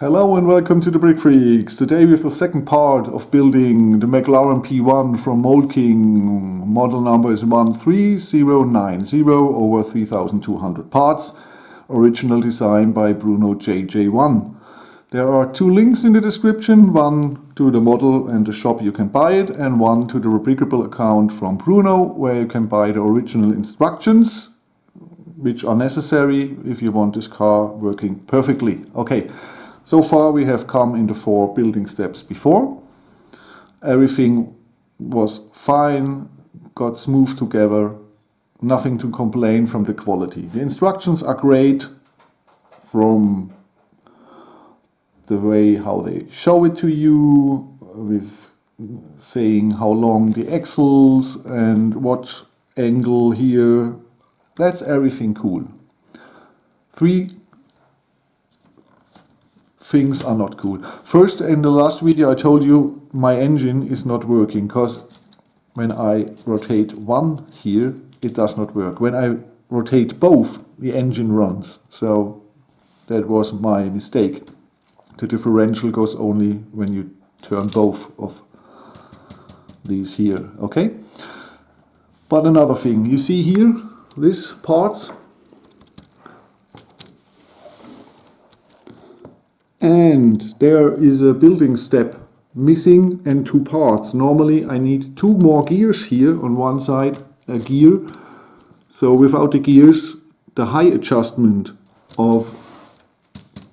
Hello and welcome to the Brick Freaks. Today with the second part of building the McLaren P1 from Mould King. Model number is 13090 over 3200 parts. Original design by Bruno JJ1. There are two links in the description, one to the model and the shop you can buy it, and one to the replicable account from Bruno where you can buy the original instructions which are necessary if you want this car working perfectly. Okay. So far we have come in the 4 building steps before. Everything was fine, got smooth together, nothing to complain from the quality. The instructions are great from the way how they show it to you, with saying how long the axles and what angle here. That's everything cool. 3 things are not cool. First, in the last video I told you my engine is not working because when I rotate one here it does not work. When I rotate both the engine runs. So that was my mistake. The differential goes only when you turn both of these here. Okay? But another thing, you see here these parts. And there is a building step missing and 2 parts. Normally I need 2 more gears here on one side, a gear. So without the gears, the high adjustment of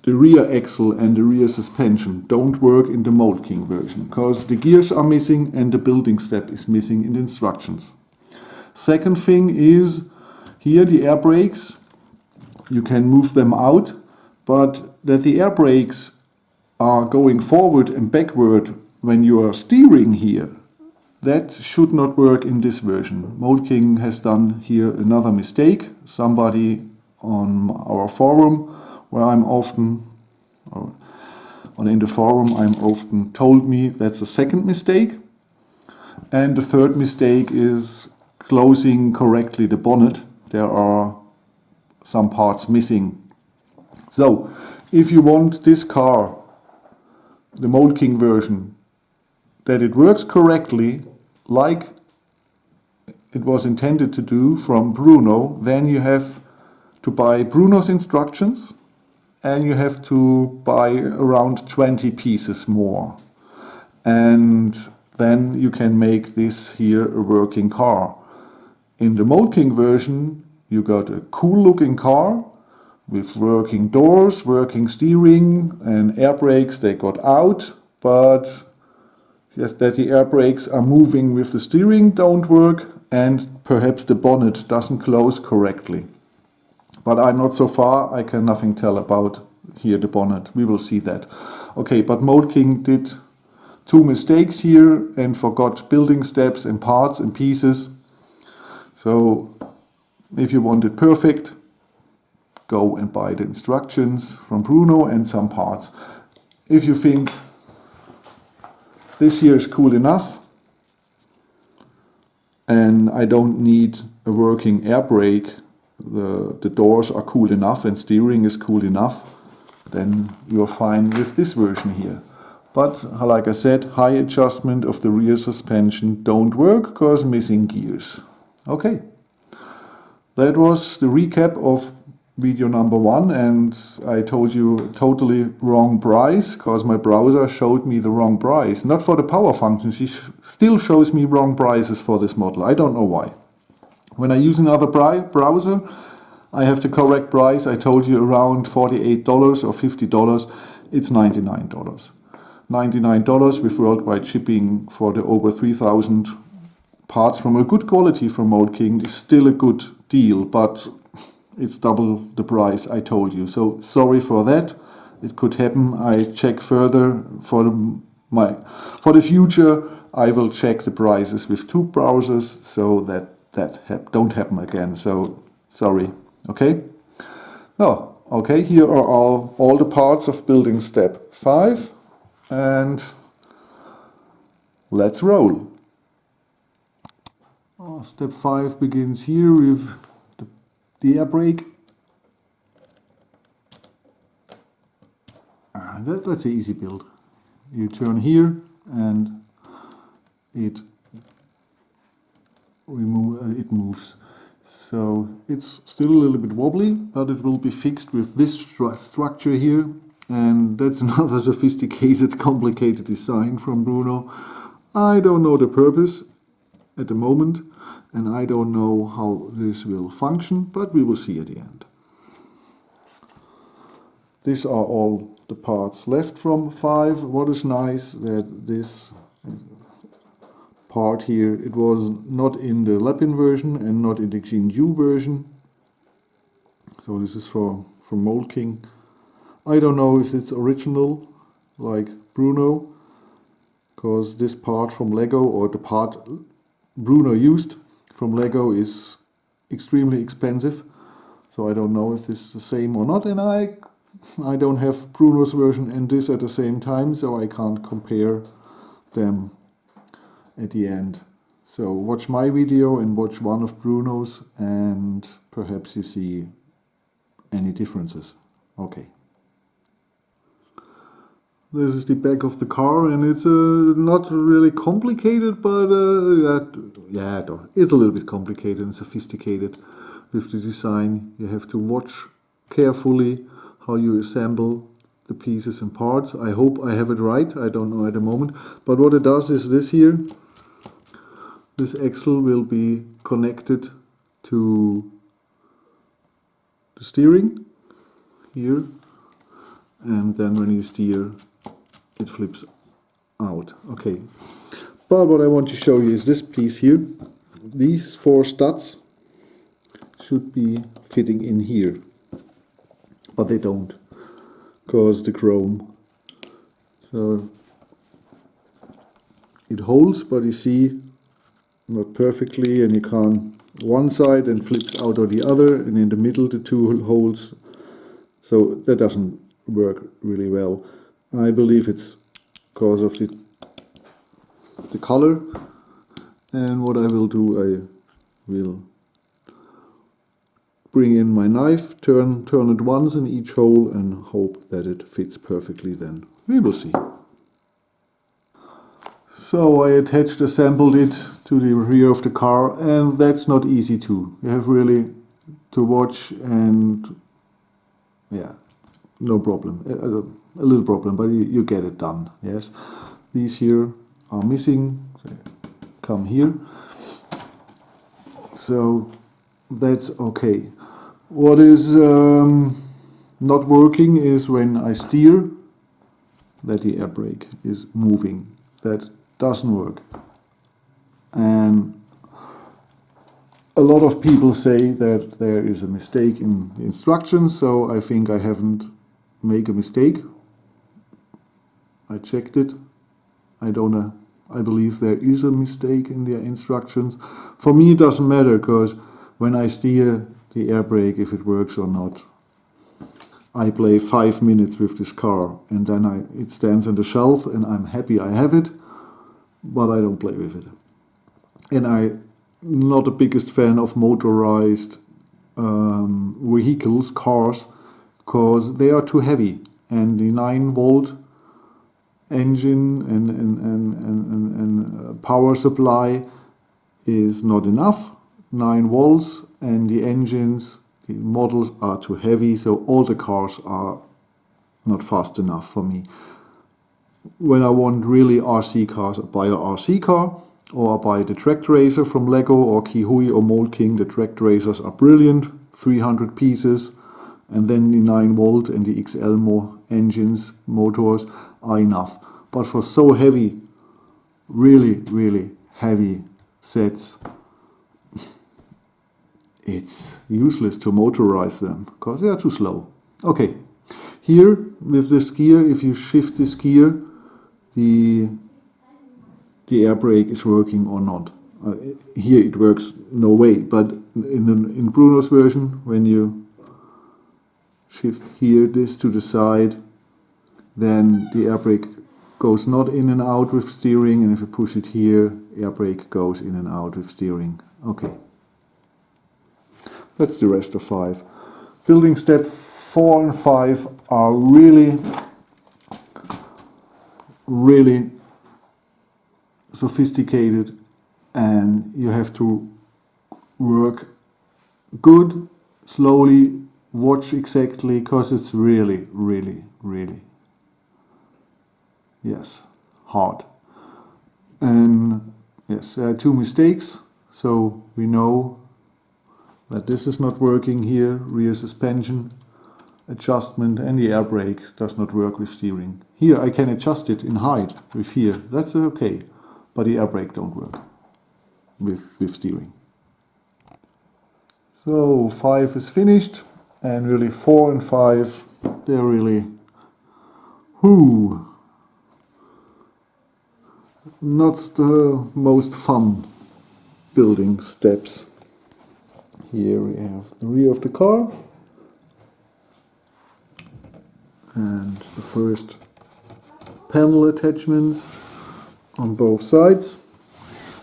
the rear axle and the rear suspension don't work in the Mould King version, because the gears are missing and the building step is missing in the instructions. Second thing is here the air brakes. You can move them out, but that the air brakes are going forward and backward when you are steering here, that should not work in this version. Mould King has done here another mistake. Somebody on our forum, where I'm often, or in the forum I'm often told me that's the second mistake. And the third mistake is closing correctly the bonnet. There are some parts missing. So, if you want this car, the Mould King version, that it works correctly, like it was intended to do from Bruno, then you have to buy Bruno's instructions and you have to buy around 20 pieces more. And then you can make this here a working car. In the Mould King version, you got a cool looking car, with working doors, working steering and air brakes. They got out, but just that the air brakes are moving with the steering don't work, and perhaps the bonnet doesn't close correctly. But I'm not so far, I can nothing tell about here the bonnet. We will see that. Okay, but Mould King did 2 mistakes here and forgot building steps and parts and pieces. So if you want it perfect, go and buy the instructions from Bruno and some parts. If you think this here is cool enough and I don't need a working air brake, the doors are cool enough and steering is cool enough, then you're fine with this version here. But like I said, high adjustment of the rear suspension don't work because missing gears. Okay, that was the recap of video number 1, and I told you totally wrong price because my browser showed me the wrong price. Not for the power function, she still shows me wrong prices for this model. I don't know why. When I use another browser, I have the correct price. I told you around $48 or $50. It's $99. $99 with worldwide shipping for the over 3,000 parts from a good quality from Mould King is still a good deal, but it's double the price I told you. So sorry for that. It could happen. I check further for the future. I will check the prices with 2 browsers so that don't happen again. So sorry. Okay. Oh, okay. Here are all the parts of building step 5, and let's roll. Step 5 begins here with the air brake. that's an easy build. You turn here and it moves. So it's still a little bit wobbly, but it will be fixed with this structure here. And that's another sophisticated, complicated design from Bruno. I don't know the purpose at the moment, and I don't know how this will function, but we will see at the end. These are all the parts left from 5. What is nice that this part here, it was not in the Lapin version and not in the Xinyu version. So this is from Mould King. I don't know if it's original like Bruno, because this part from Lego, or the part Bruno used from Lego, is extremely expensive. So I don't know if this is the same or not, and I don't have Bruno's version and this at the same time, so I can't compare them at the end. So watch my video and watch one of Bruno's, and perhaps you see any differences. Okay. This is the back of the car, and it's not really complicated, but it's a little bit complicated and sophisticated with the design. You have to watch carefully how you assemble the pieces and parts. I hope I have it right, I don't know at the moment. But what it does is this here. This axle will be connected to the steering here, and then when you steer, it flips out. Okay, but what I want to show you is this piece here. These 4 studs should be fitting in here, but they don't, because the chrome. So it holds, but you see, not perfectly, and you can't one side and flips out or the other, and in the middle the 2 holes. So that doesn't work really well. I believe it's because of the color, and what I will do, I will bring in my knife, turn it once in each hole, and hope that it fits perfectly then. We will see. So I assembled it to the rear of the car, and that's not easy too. You have really to watch, and yeah, no problem. A little problem, but you get it done. Yes, these here are missing. They come here, so that's okay. What is not working is when I steer, that the air brake is moving. That doesn't work, and a lot of people say that there is a mistake in the instructions, so I think I haven't made a mistake. I checked it. I believe there is a mistake in the instructions. For me it doesn't matter, because when I steer the air brake, if it works or not, I play 5 minutes with this car, and then it stands on the shelf and I'm happy I have it, but I don't play with it. And I'm not the biggest fan of motorized vehicles, cars, because they are too heavy, and the 9-volt engine and power supply is not enough. 9 volts, and the engines, the models are too heavy, so all the cars are not fast enough for me. When I want really RC cars, I buy a RC car, or I buy the Track Racer from Lego or Kihui or Mould King. The Track Racers are brilliant, 300 pieces, and then the 9-volt and the XL motors are enough. But for so heavy, really heavy sets, it's useless to motorize them, because they are too slow. Okay, here with this gear, if you shift this gear, the air brake is working or not. Here it works no way, but in Bruno's version, when you shift here this to the side, then the air brake goes not in and out with steering, and if you push it here, air brake goes in and out with steering. Okay, that's the rest of 5. Building step 4 and 5 are really really sophisticated, and you have to work good, slowly, watch exactly, because it's really, yes, hard. And yes, there are two mistakes, so we know that this is not working here, rear suspension adjustment, and the air brake does not work with steering. Here I can adjust it in height with here, that's okay, but the air brake don't work with steering. So 5 is finished, and really 4 and 5, they're really, not the most fun building steps. Here we have the rear of the car, and the first panel attachments on both sides.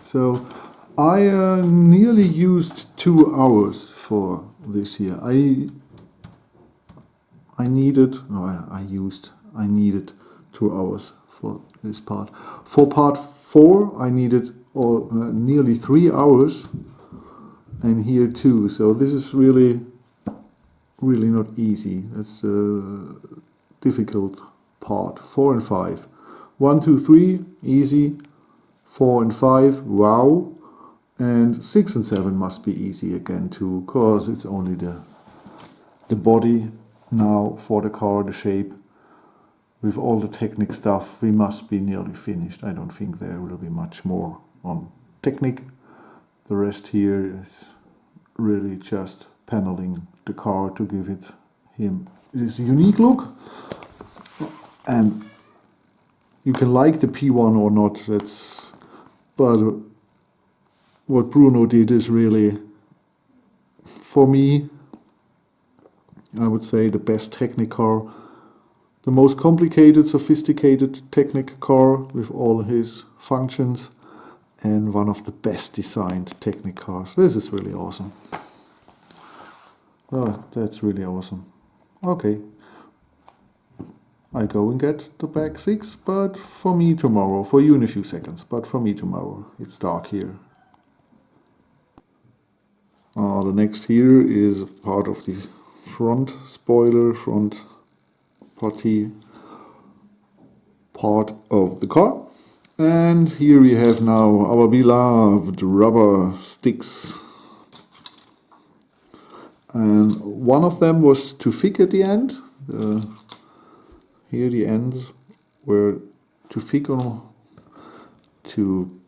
So I nearly used 2 hours for this here. I needed 2 hours for this part. For part 4 I needed nearly 3 hours, and here too. So this is really not easy. That's a difficult part. 4 and 5. 1, 2, 3, easy. 4 and 5, wow. And 6 and 7 must be easy again too, because it's only the body now for the car, the shape. With all the technique stuff, we must be nearly finished. I don't think there will be much more on technique. The rest here is really just paneling the car to give it this unique look. And you can like the P1 or not, but what Bruno did is really, for me, I would say the best Technic car. The most complicated, sophisticated Technic car with all his functions, and one of the best designed Technic cars. This is really awesome. Oh, that's really awesome. Okay. I go and get the back 6, but for me tomorrow, for you in a few seconds, but for me tomorrow. It's dark here. The next here is part of the front spoiler, front body part of the car. And here we have now our beloved rubber sticks. And one of them was too thick at the end. Here the ends were too thick to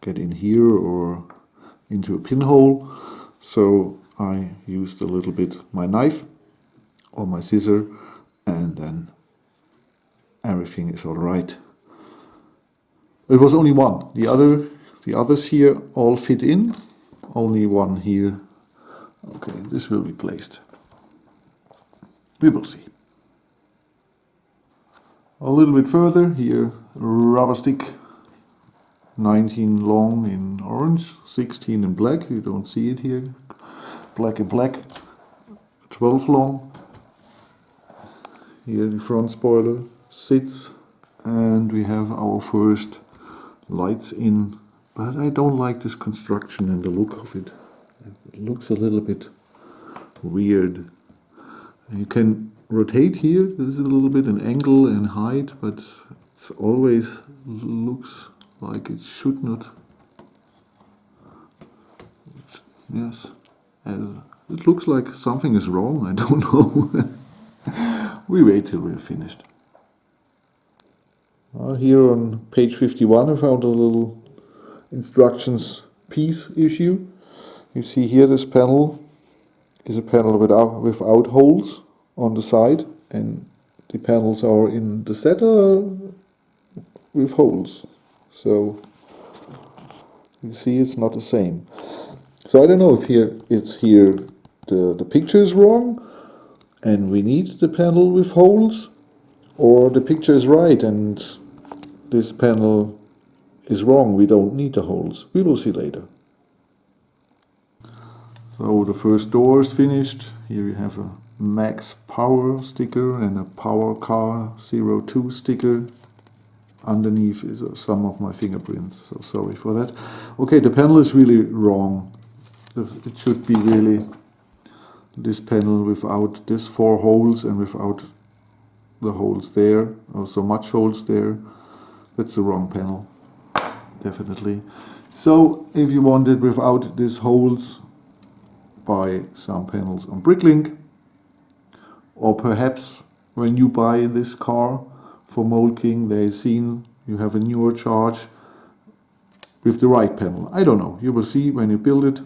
get in here or into a pinhole. So I used a little bit my knife or my scissor, and then everything is all right. It was only one. The others here all fit in. Only one here. Okay, this will be placed. We will see. A little bit further here, rubber stick, 19 long in orange, 16 in black. You don't see it here. Black and black. 12 long. Here the front spoiler sits, and we have our first lights in, but I don't like this construction and the look of it. It looks a little bit weird. You can rotate here, there's a little bit an angle and height, but it always looks like it should not. Yes, it looks like something is wrong, I don't know. We wait till we're finished. Here on page 51 I found a little instructions piece issue. You see here this panel is a panel without holes on the side, and the panels are in the center with holes. So you see it's not the same. So I don't know if the picture is wrong and we need the panel with holes, or the picture is right and this panel is wrong, we don't need the holes. We will see later. So the first door is finished. Here we have a Max Power sticker and a Power Car 02 sticker. underneath is some of my fingerprints, so sorry for that. Okay, the panel is really wrong. It should be really this panel without these 4 holes and without the holes there, or so much holes there. That's the wrong panel, definitely. So if you want it without these holes, buy some panels on Bricklink, or perhaps when you buy this car for Mould King, they've seen you have a newer charge with the right panel. I don't know, you will see when you build it.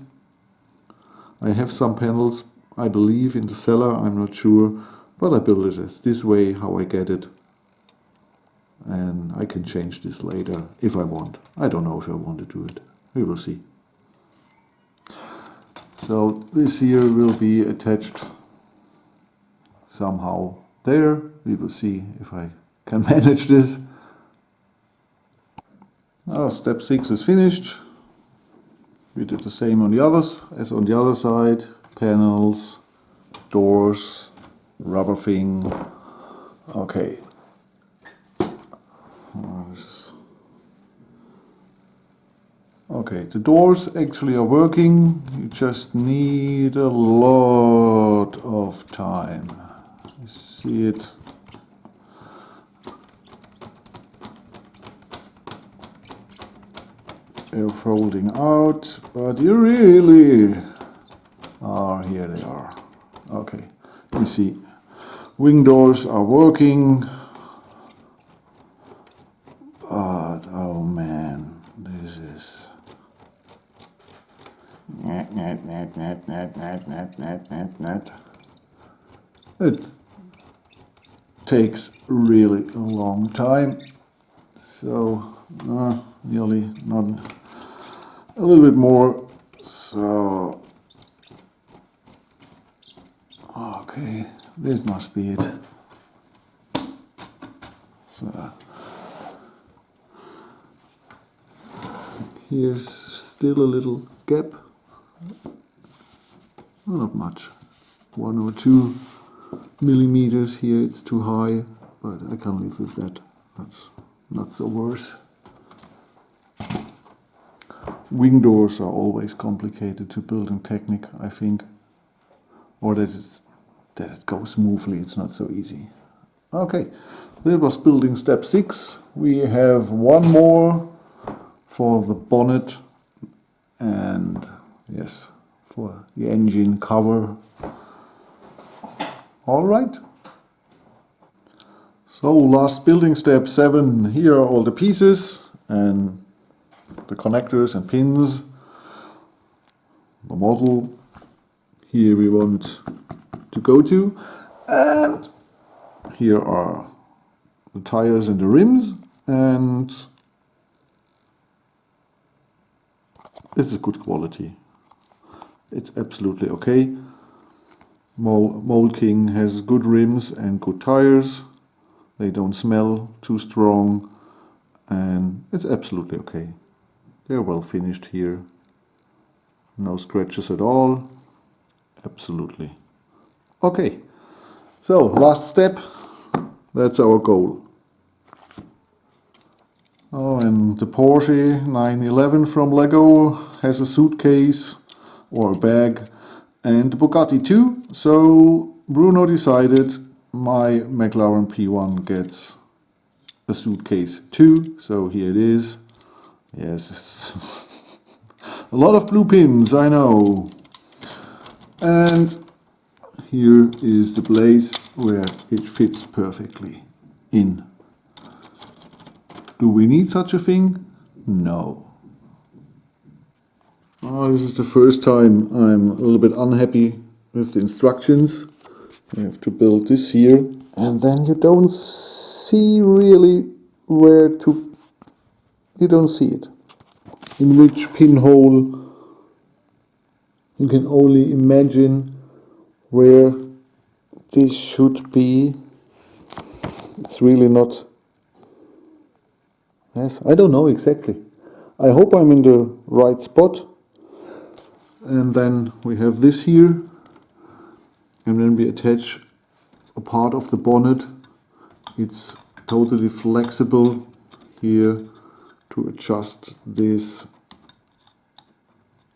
I have some panels, I believe, in the cellar, I'm not sure, but I build it as this way, how I get it. And I can change this later if I want. I don't know if I want to do it. We will see. So this here will be attached somehow there. We will see if I can manage this. Now step 6 is finished. We did the same on the others as on the other side. Panels, doors, rubber thing. Okay. Okay, the doors actually are working. You just need a lot of time. You see it. They're folding out, but you really are. Here they are. Okay, you see, wing doors are working. But oh man, this is it takes really a long time. So nearly not a little bit more. So okay, this must be it. So here's still a little gap. Not much. 1 or 2 millimeters here, it's too high, but I can live with that. That's not so worse. Wing doors are always complicated to build in technique, I think. Or that it goes smoothly, it's not so easy. Okay, that was building step 6. We have one more for the bonnet and yes, for the engine cover. All right. So last building step 7. Here are all the pieces and the connectors and pins. The model here we want to go to, and here are the tires and the rims, and this is good quality. It's absolutely okay. Mould King has good rims and good tires. They don't smell too strong, and it's absolutely okay. They're well finished here. No scratches at all. Absolutely okay. So last step, that's our goal. Oh, and the Porsche 911 from Lego has a suitcase or a bag, and the Bugatti too. So Bruno decided my McLaren P1 gets a suitcase too. So here it is. Yes, a lot of blue pins, I know. And here is the place where it fits perfectly in. Do we need such a thing? No. Oh, this is the first time I'm a little bit unhappy with the instructions. You have to build this here, and then you don't see really where to, you don't see it. In which pinhole. You can only imagine where this should be. It's really not. Yes, I don't know exactly. I hope I'm in the right spot. And then we have this here. And then we attach a part of the bonnet. It's totally flexible. here to adjust this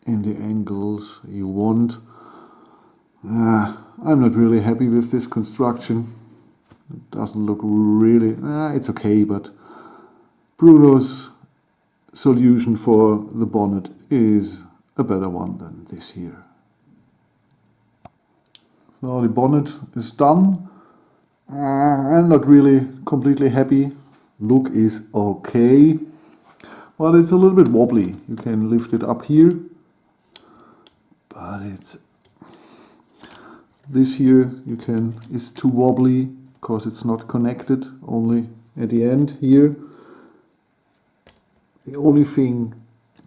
in the angles you want. I'm not really happy with this construction. It doesn't look really... it's okay, but Bruno's solution for the bonnet is a better one than this here. So the bonnet is done. I'm not really completely happy. Look is okay, but it's a little bit wobbly. You can lift it up here, but it's... This here is too wobbly because it's not connected, only at the end here. The only thing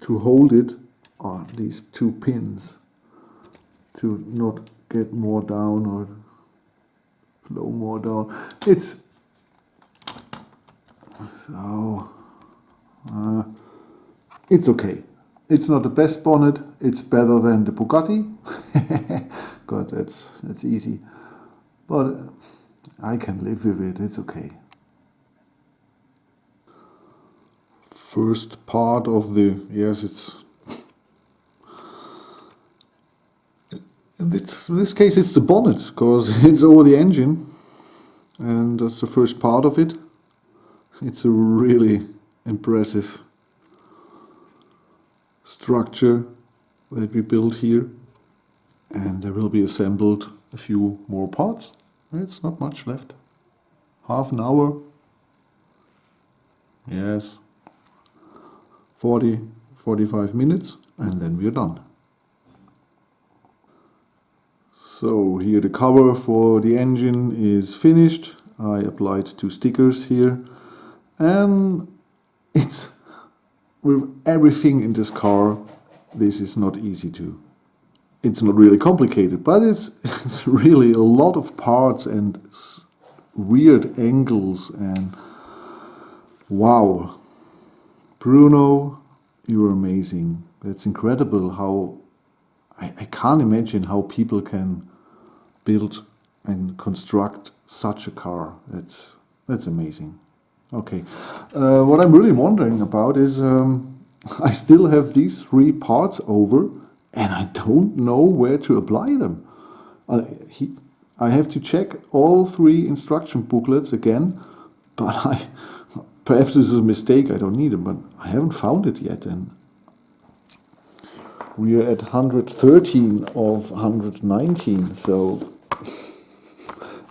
to hold it are these two pins to not get more down or flow more down. It's okay. It's not the best bonnet. It's better than the Bugatti. God, that's easy. But I can live with it. It's okay. First part of the... Yes, it's... In this case it's the bonnet, because it's over the engine. And that's the first part of it. It's a really impressive structure that we built here. And there will be assembled a few more parts. It's not much left. Half an hour. Yes. 45 minutes, and then we're done. So here the cover for the engine is finished. I applied 2 stickers here, and it's with everything in this car, this is not easy to... It's not really complicated, but it's really a lot of parts and weird angles, and wow. Bruno, you're amazing. It's incredible how... I can't imagine how people can build and construct such a car. That's amazing. Okay. What I'm really wondering about is I still have these 3 parts over, and I don't know where to apply them. I have to check all 3 instruction booklets again, but perhaps this is a mistake, I don't need them, but I haven't found it yet. And we are at 113 of 119, so...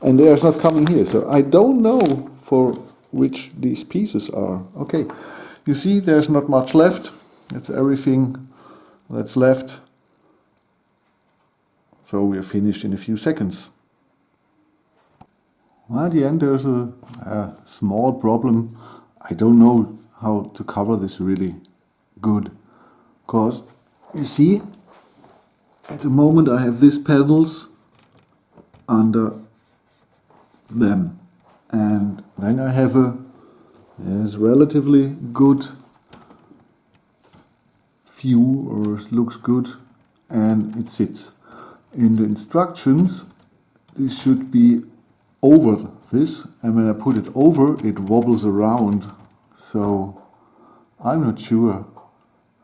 And they are not coming here, so I don't know for which these pieces are. Okay, you see there's not much left. That's everything that's left. So we are finished in a few seconds. Well, at the end there's a small problem. I don't know how to cover this really good. Because, you see, at the moment I have these pedals under them. And then I have relatively good view, or looks good, and it sits. In the instructions, this should be over this, and when I put it over, it wobbles around. So I'm not sure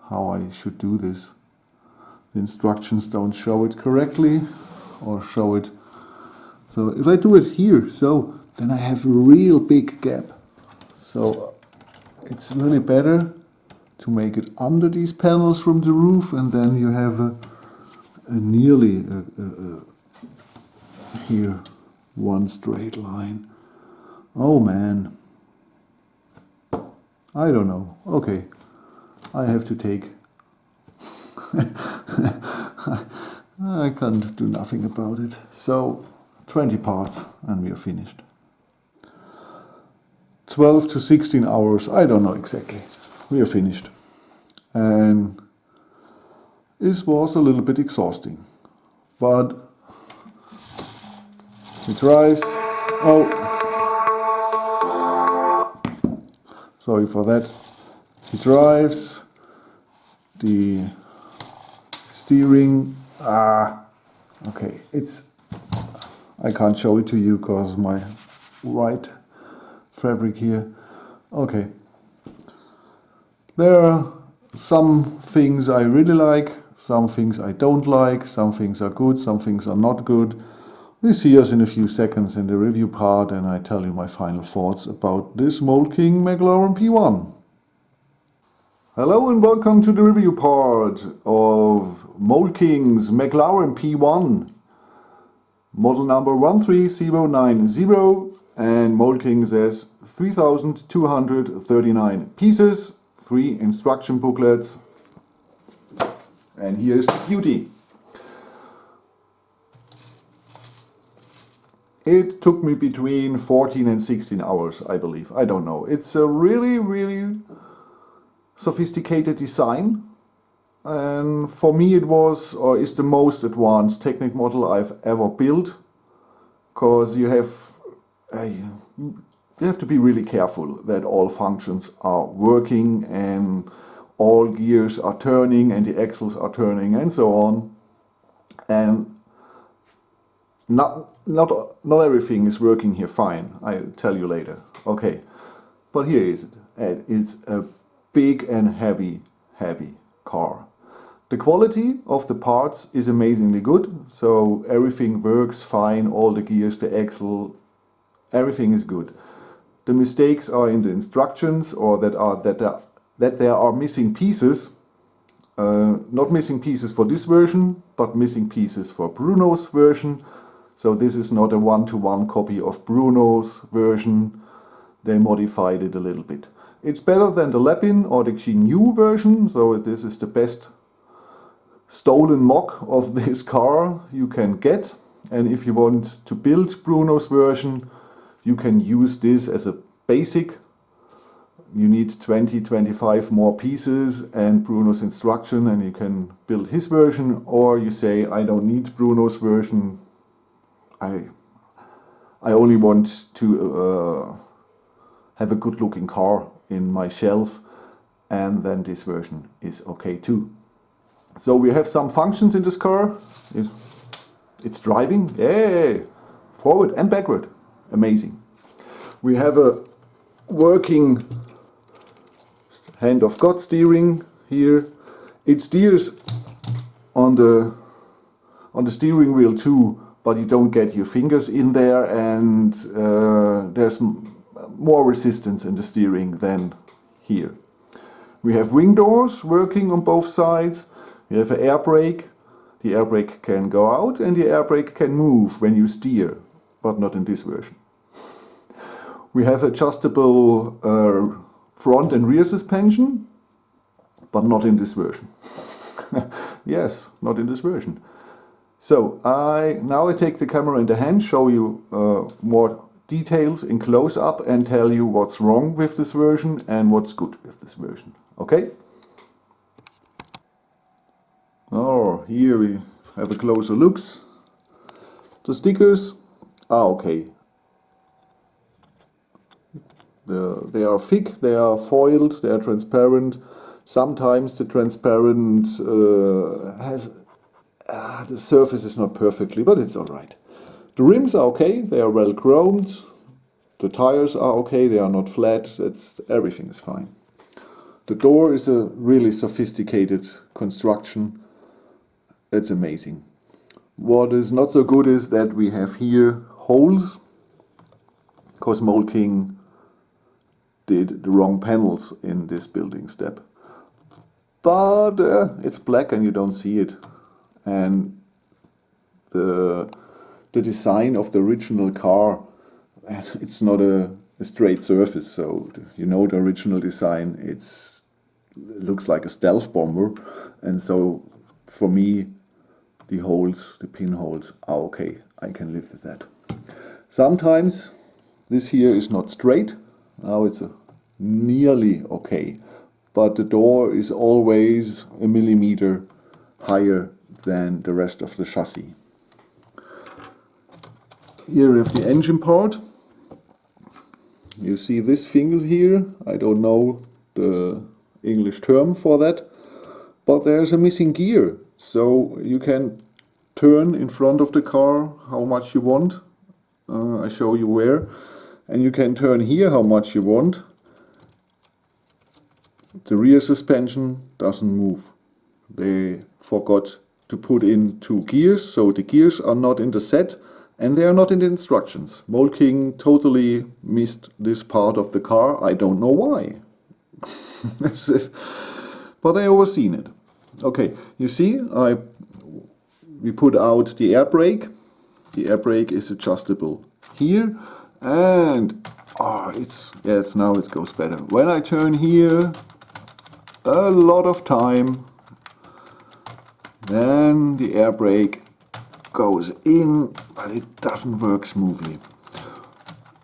how I should do this. The instructions don't show it correctly, or show it. So if I do it here, so then I have a real big gap. So it's really better to make it under these panels from the roof, and then you have a nearly here one straight line. Oh man, I don't know. Okay, I have to take I can't do nothing about it. So 20 parts and we are finished. 12 to 16 hours, I don't know exactly. We are finished. And this was a little bit exhausting. But it drives. Oh, sorry for that. It drives. The steering. Okay, I can't show it to you because my white fabric here. Okay, There are some things I really like, some things I don't like, some things are good, some things are not good. We see us in a few seconds in the review part, and I tell you my final thoughts about this Mould King McLaren P1. Hello and welcome to the review part of Mould King's McLaren P1, model number 13090, and Mould King says 3,239 pieces, 3 instruction booklets, and here's the beauty. It took me between 14 and 16 hours, I believe. I don't know. It's a really sophisticated design. And for me it was, or is the most advanced Technic model I've ever built. Because you have to be really careful that all functions are working and all gears are turning and the axles are turning and so on. And not everything is working here fine, I'll tell you later. Okay, but here is it. It's a big and heavy car. The quality of the parts is amazingly good, so everything works fine, all the gears, the axle, everything is good. The mistakes are in the instructions, or that there are missing pieces. Not missing pieces for this version, but missing pieces for Bruno's version. So this is not a one-to-one copy of Bruno's version. They modified it a little bit. It's better than the Lapin or the GNU version, so this is the best stolen mock of this car you can get. And if you want to build Bruno's version, you can use this as a basic. You need 20-25 more pieces and Bruno's instruction, and you can build his version. Or you say, I don't need Bruno's version, I only want to have a good looking car in my shelf, and then this version is okay too. So we have some functions in this car. It's driving, yay! Forward and backward, amazing. We have a working hand of God steering here. It steers on the steering wheel too, but you don't get your fingers in there, and there's more resistance in the steering than here. We have wing doors working on both sides. We have an air brake. The air brake can go out and the air brake can move when you steer, but not in this version. We have adjustable front and rear suspension, but not in this version. Yes, not in this version. So now I take the camera in the hand, show you more details in close-up, and tell you what's wrong with this version and what's good with this version. Okay? Oh, here we have a closer look. The stickers are okay. They are thick, they are foiled, they are transparent. Sometimes the transparent the surface is not perfectly, but it's alright. The rims are okay, they are well chromed. The tires are okay, they are not flat, everything is fine. The door is a really sophisticated construction. It's amazing. What is not so good is that we have here holes, because Mould King did the wrong panels in this building step. But it's black and you don't see it. And the design of the original car, it's not a straight surface, so you know the original design, it looks like a stealth bomber, and so for me the holes, the pinholes are okay, I can live with that. Sometimes this here is not straight, now it's nearly okay, but the door is always a millimeter higher than the rest of the chassis. Here we have the engine part. You see these fingers here, I don't know the English term for that, but there's a missing gear, so you can turn in front of the car how much you want. I show you where, and you can turn here how much you want. the rear suspension doesn't move. They forgot to put in 2 gears, so the gears are not in the set and they are not in the instructions. Mould King totally missed this part of the car. I don't know why. But I overseen it. Okay, you see, we put out the air brake. The air brake is adjustable here, and now it goes better. When I turn here, a lot of time, then the air brake goes in, but it doesn't work smoothly.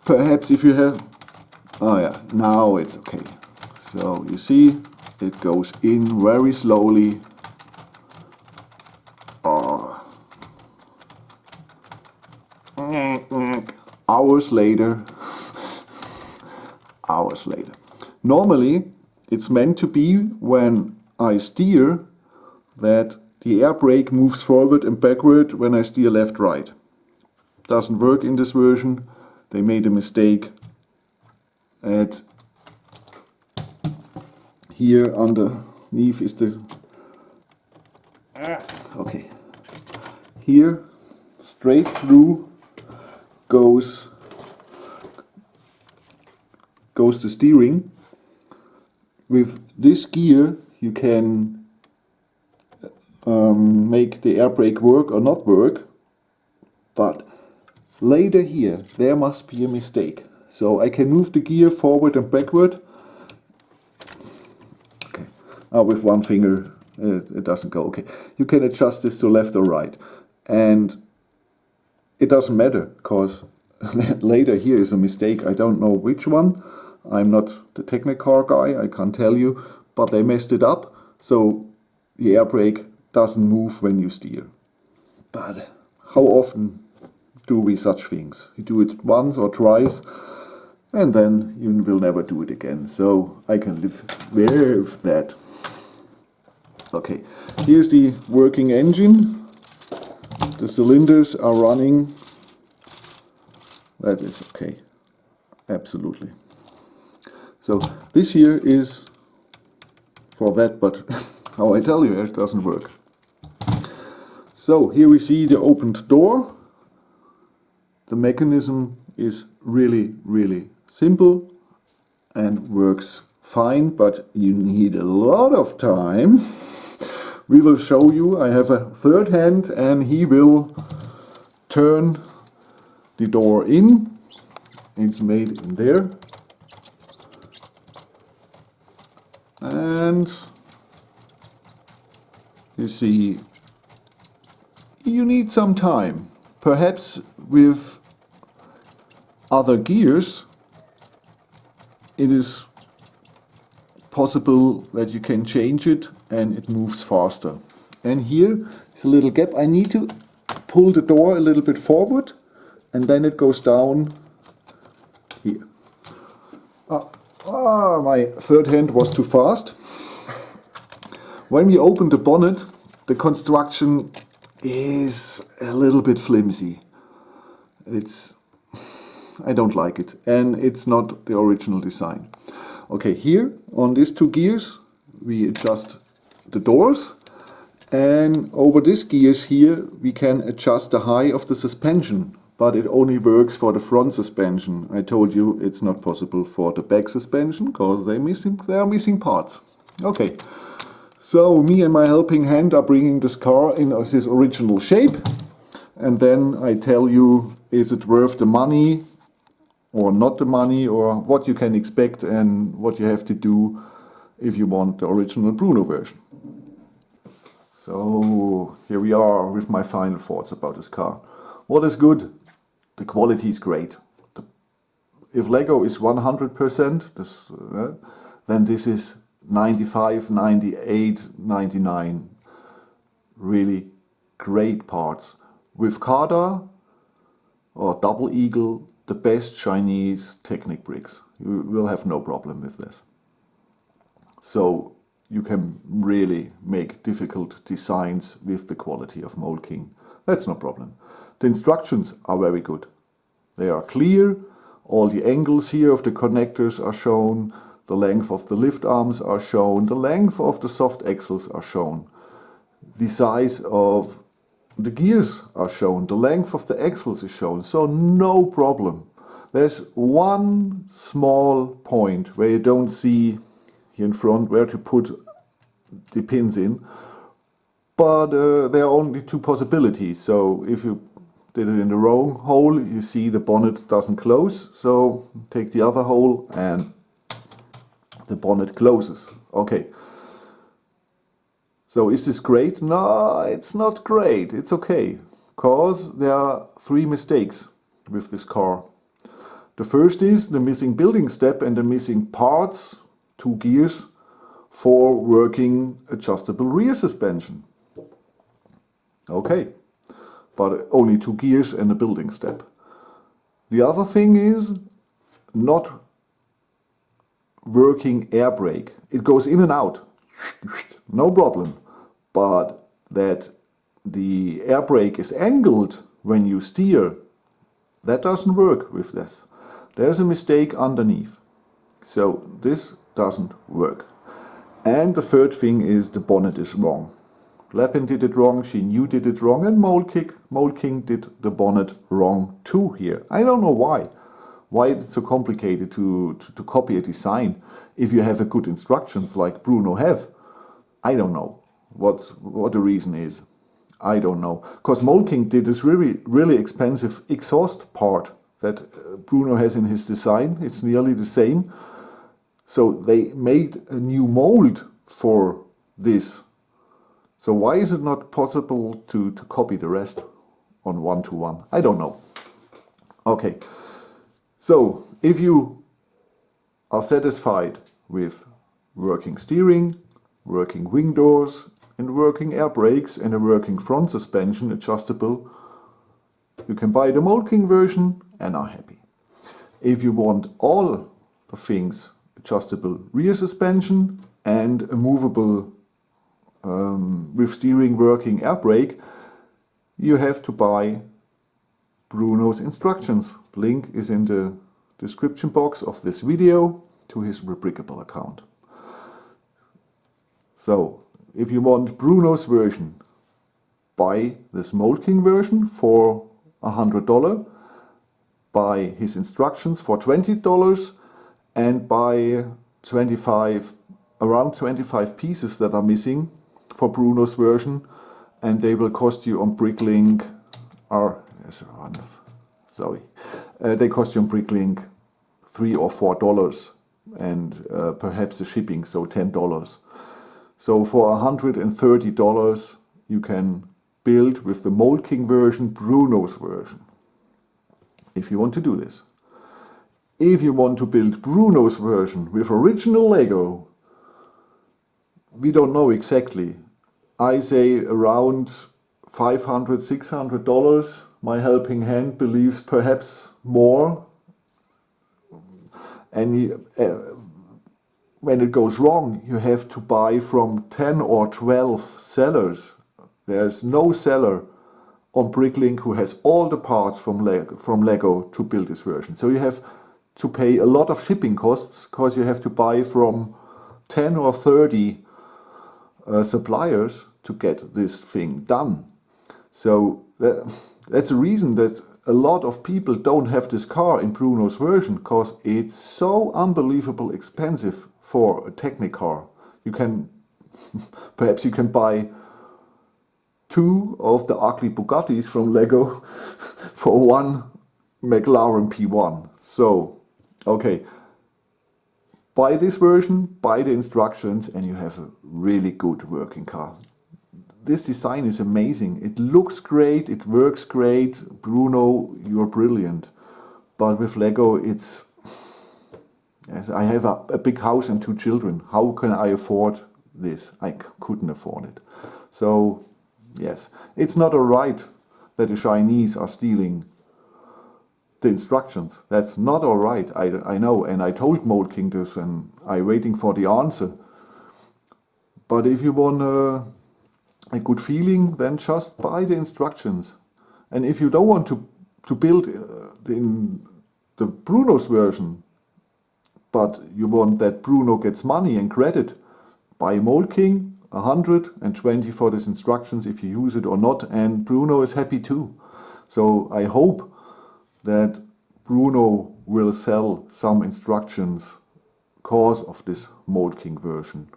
Perhaps if you have, oh yeah, now it's okay. So you see, it goes in very slowly. Hours later. Normally, it's meant to be when I steer that the air brake moves forward and backward when I steer left, right. Doesn't work in this version. They made a mistake at here underneath is the okay. Here straight through goes the steering. With this gear you can make the air brake work or not work, but later here there must be a mistake. So I can move the gear forward and backward. Okay, with one finger it doesn't go. Okay, you can adjust this to left or right, and it doesn't matter because later here is a mistake. I don't know which one. I'm not the technical guy, I can't tell you, but they messed it up, so the air brake doesn't move when you steer. But how often do we such things? You do it once or twice, and then you will never do it again. So I can live with that. Okay, here's the working engine. The cylinders are running. That is okay, absolutely. So this here is for that, but how I tell you, it doesn't work. So here we see the opened door. The mechanism is really, really simple and works fine, but you need a lot of time. We will show you. I have a third hand and he will turn the door in. It's made in there. And you see, you need some time. Perhaps with other gears, it is possible that you can change it and it moves faster. And here is a little gap. I need to pull the door a little bit forward and then it goes down here. My third hand was too fast. When we open the bonnet, the construction is a little bit flimsy. I don't like it, and it's not the original design. Okay, here on these 2 gears we adjust the doors, and over these gears here we can adjust the height of the suspension, but it only works for the front suspension. I told you it's not possible for the back suspension because they are missing parts. Okay, so me and my helping hand are bringing this car in its original shape, and then I tell you, is it worth the money or not the money, or what you can expect and what you have to do if you want the original Bruno version. So here we are with my final thoughts about this car. What is good? The quality is great. If Lego is 100%, then this is 95, 98, 99. Really great parts. With Kada or Double Eagle, the best Chinese Technic bricks. You will have no problem with this. So you can really make difficult designs with the quality of Mould King. That's no problem. The instructions are very good. They are clear. All the angles here of the connectors are shown. The length of the lift arms are shown. The length of the soft axles are shown. The size of the gears are shown. The length of the axles is shown. So no problem. There's one small point where you don't see here in front where to put the pins in. But there are only two possibilities. So if you did it in the wrong hole, you see the bonnet doesn't close. So take the other hole and the bonnet closes. Okay. So is this great? No, it's not great. It's okay. Because there are three mistakes with this car. The first is the missing building step and the missing parts, 2 gears, for working adjustable rear suspension. Okay, but only 2 gears and a building step. The other thing is not working air brake. It goes in and out, no problem. But that the air brake is angled when you steer, that doesn't work with this. There's a mistake underneath. So this doesn't work. And the third thing is the bonnet is wrong. Laren did it wrong, she knew did it wrong, and Mould King did the bonnet wrong too here. I don't know why. Why it's so complicated to copy a design if you have a good instructions like Bruno have. I don't know what the reason is. I don't know. Because Mould King did this really expensive exhaust part that Bruno has in his design. It's nearly the same. So they made a new mold for this. So why is it not possible to copy the rest on one-to-one? I don't know. Okay, so if you are satisfied with working steering, working wing doors, and working air brakes, and a working front suspension adjustable, you can buy the Mould King version and are happy. If you want all the things, adjustable rear suspension and a movable with steering working air brake, you have to buy Bruno's instructions. Link is in the description box of this video to his Rebrickable account. So if you want Bruno's version, buy this Mould King version for $100, buy his instructions for $20, and buy around 25 pieces that are missing for Bruno's version, and they will cost you on Bricklink, they cost you on Bricklink $3 or $4, and perhaps the shipping, so $10. So for $130 you can build with the Mould King version Bruno's version, if you want to do this. If you want to build Bruno's version with original Lego, we don't know exactly. I say around $500, $600. My helping hand believes perhaps more. And when it goes wrong, you have to buy from 10 or 12 sellers. There's no seller on Bricklink who has all the parts from Lego to build this version. So you have to pay a lot of shipping costs because you have to buy from 10 or 30 suppliers to get this thing done. So that's a reason that a lot of people don't have this car in Bruno's version, because it's so unbelievably expensive for a Technic car. You can perhaps you can buy 2 of the ugly Bugattis from Lego for 1 McLaren P1. So, okay, buy this version, buy the instructions, and you have a really good working car. This design is amazing. It looks great, it works great. Bruno, you're brilliant. But with Lego, it's... Yes, I have a big house and 2 children. How can I afford this? I couldn't afford it. So, yes, it's not alright that the Chinese are stealing the instructions. That's not alright, I know. And I told Mould King this, and I'm waiting for the answer. But if you want a good feeling, then just buy the instructions. And if you don't want to build in the Bruno's version, but you want that Bruno gets money and credit, buy Mould King, 120 for these instructions if you use it or not, and Bruno is happy too. So I hope that Bruno will sell some instructions cause of this Mould King version.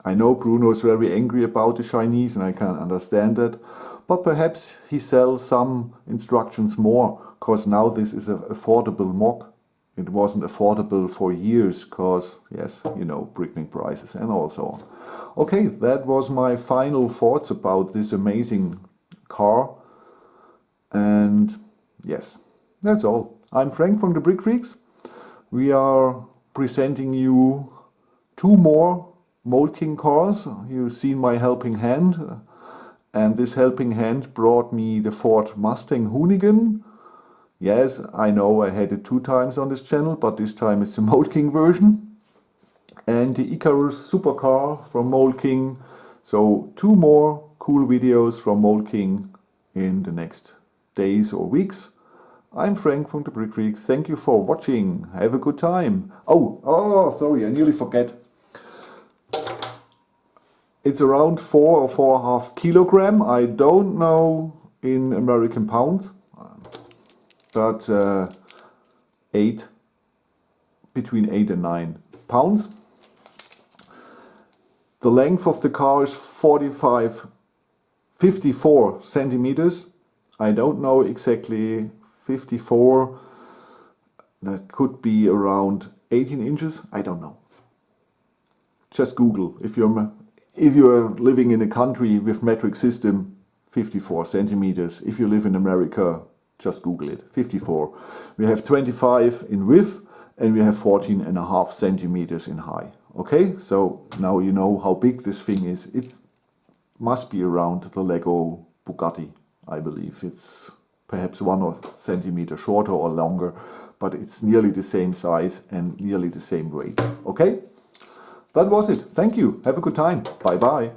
I know Bruno is very angry about the Chinese and I can understand that, but perhaps he sells some instructions more, because now this is an affordable mock. It wasn't affordable for years because, yes, you know, bricking prices and all so on. Okay, that was my final thoughts about this amazing car. And yes, that's all. I'm Frank from the Brick Freaks. We are presenting you 2 more Mould King cars. You've seen my helping hand. And this helping hand brought me the Ford Mustang Hoonigan. Yes, I know I had it 2 times on this channel, but this time it's the Mould King version. And the Icarus supercar from Mould King. So 2 more cool videos from Mould King in the next days or weeks. I'm Frank from the Brick Freaks. Thank you for watching. Have a good time. Oh, sorry, I nearly forget. It's around 4 or 4.5 kilogram. I don't know in American pounds, but between 8 and 9 pounds. The length of the car is 54 centimeters. I don't know exactly 54. That could be around 18 inches. I don't know. Just Google. If you're living in a country with metric system, 54 centimeters. If you live in America, just Google it. 54. We have 25 in width and we have 14.5 centimeters in height. Okay, so now you know how big this thing is. It must be around the Lego Bugatti, I believe. It's perhaps 1 centimeter shorter or longer, but it's nearly the same size and nearly the same weight. Okay, that was it. Thank you. Have a good time. Bye bye.